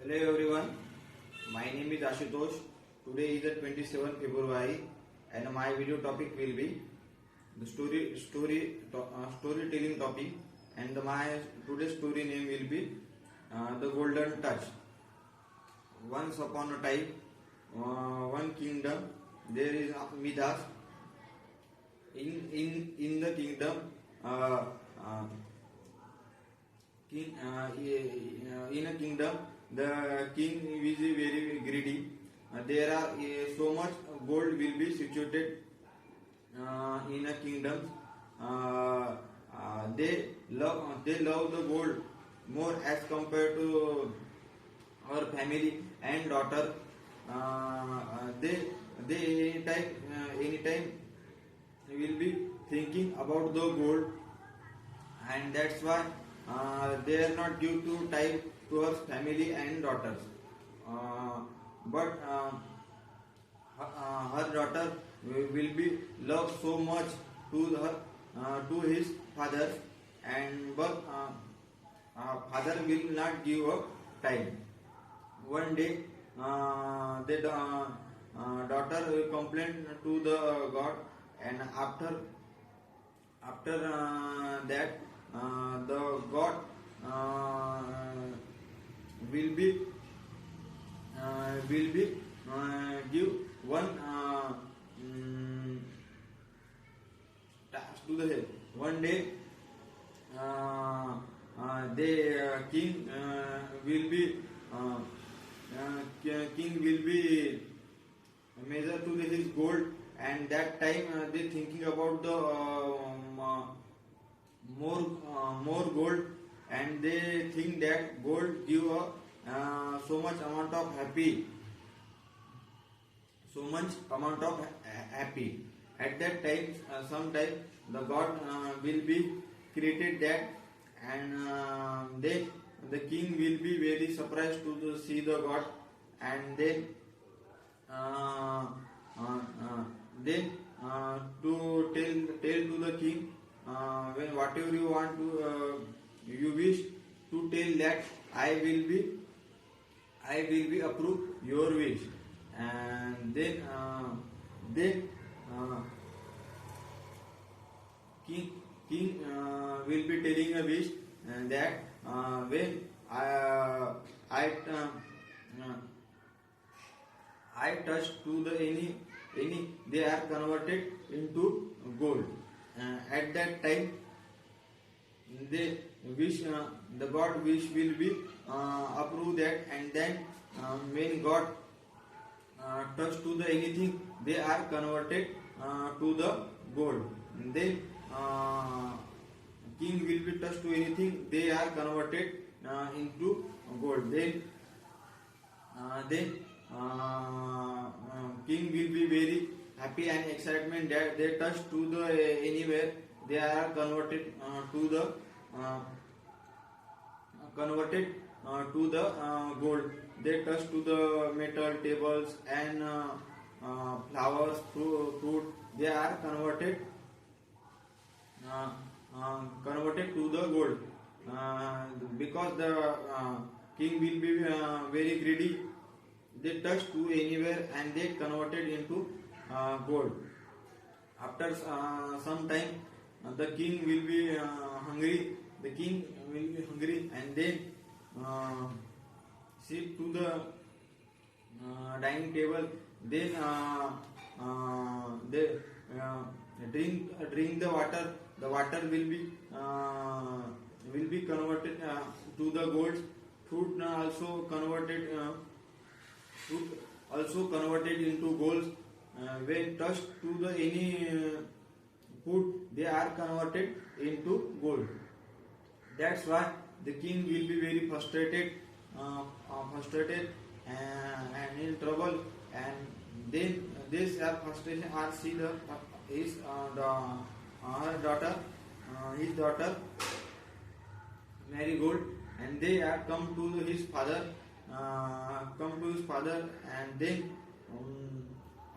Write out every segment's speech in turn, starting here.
Hello everyone, my name is Ashutosh. Today is the 27th February and my video topic will be the storytelling topic, and my today's story name will be The Golden Touch. Once upon a time, one kingdom, there is Midas. In the kingdom, uh, uh, in a kingdom, the king is very greedy. There are so much gold will be situated in a kingdom. They love the gold more as compared to our family and daughter. They anytime will be thinking about the gold, and that's why they are not give to time to her family and daughters. But her daughter will be loved so much to his father, and but father will not give up time. One day, the daughter will complain to the god, and after that, the god will be give one task to the head. One day, the king will be measure to his gold, and that time they thinking about the more gold, and they think that gold give so much amount of happy. At that time, sometime the god will be created that, and the king will be very surprised to see the god, and then to tell to the king, when whatever you want to you wish to tell, that I will be approve your wish. And then king will be telling a wish, and that when I touch to the any they are converted into gold. At that time, they wish the god wish will be approve that, and then when god touch to the anything, they are converted to the gold. And then king will be touched to anything, they are converted into gold. Then king will be very happy and excitement that they touch to the anywhere, they are converted to the gold. They touch to the metal tables and flowers, fruit, they are converted to the gold. Because the king will be very greedy, they touch to anywhere and they converted into gold. After some time, the king will be hungry. The king will be hungry, and then sit to the dining table. Then they drink the water. The water will be converted to the gold. Fruit also converted into gold. When touched to the any food, they are converted into gold. That's why the king will be very frustrated and in trouble. And then this frustration are see the his daughter, his daughter Marigold, and they are come to his father, and then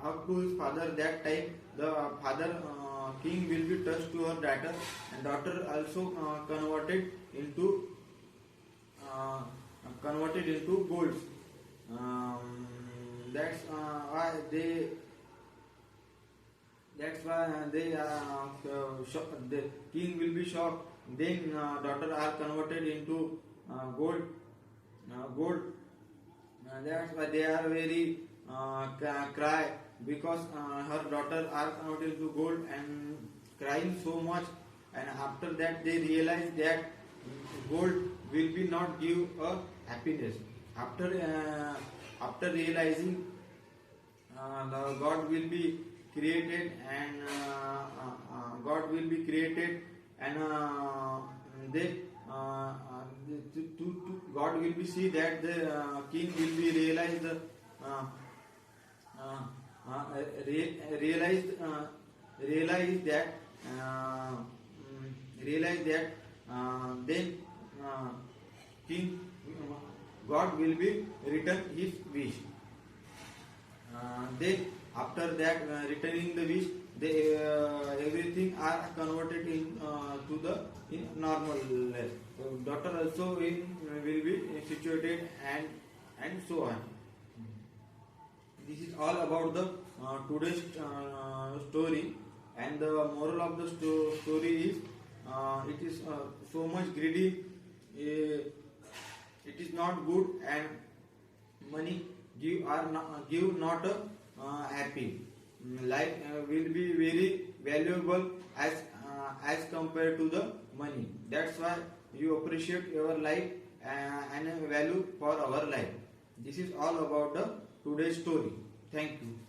up to his father. That time the father king will be touched to her daughter, and daughter also converted into converted into gold. That's why they. That's why they the king will be shocked. Then daughter are converted into gold. Gold. That's why they are very cry because her daughter are converted into gold and crying so much. And after that they realize that gold will be not give a happiness. After realizing the God will be created and God will be created and they God will be see that the king will be realized uh, uh, realized realize that realize that then king God will be return his wish. Then after that returning the wish, they everything are converted in to the in normal life. Daughter also in will be situated and so on. This is all about the today's story, and the moral of the story is it is so much greedy. It is not good, and money give not happy. Life will be very valuable as compared to the money. That's why you appreciate your life and value for our life. This is all about the today's story. Thank you.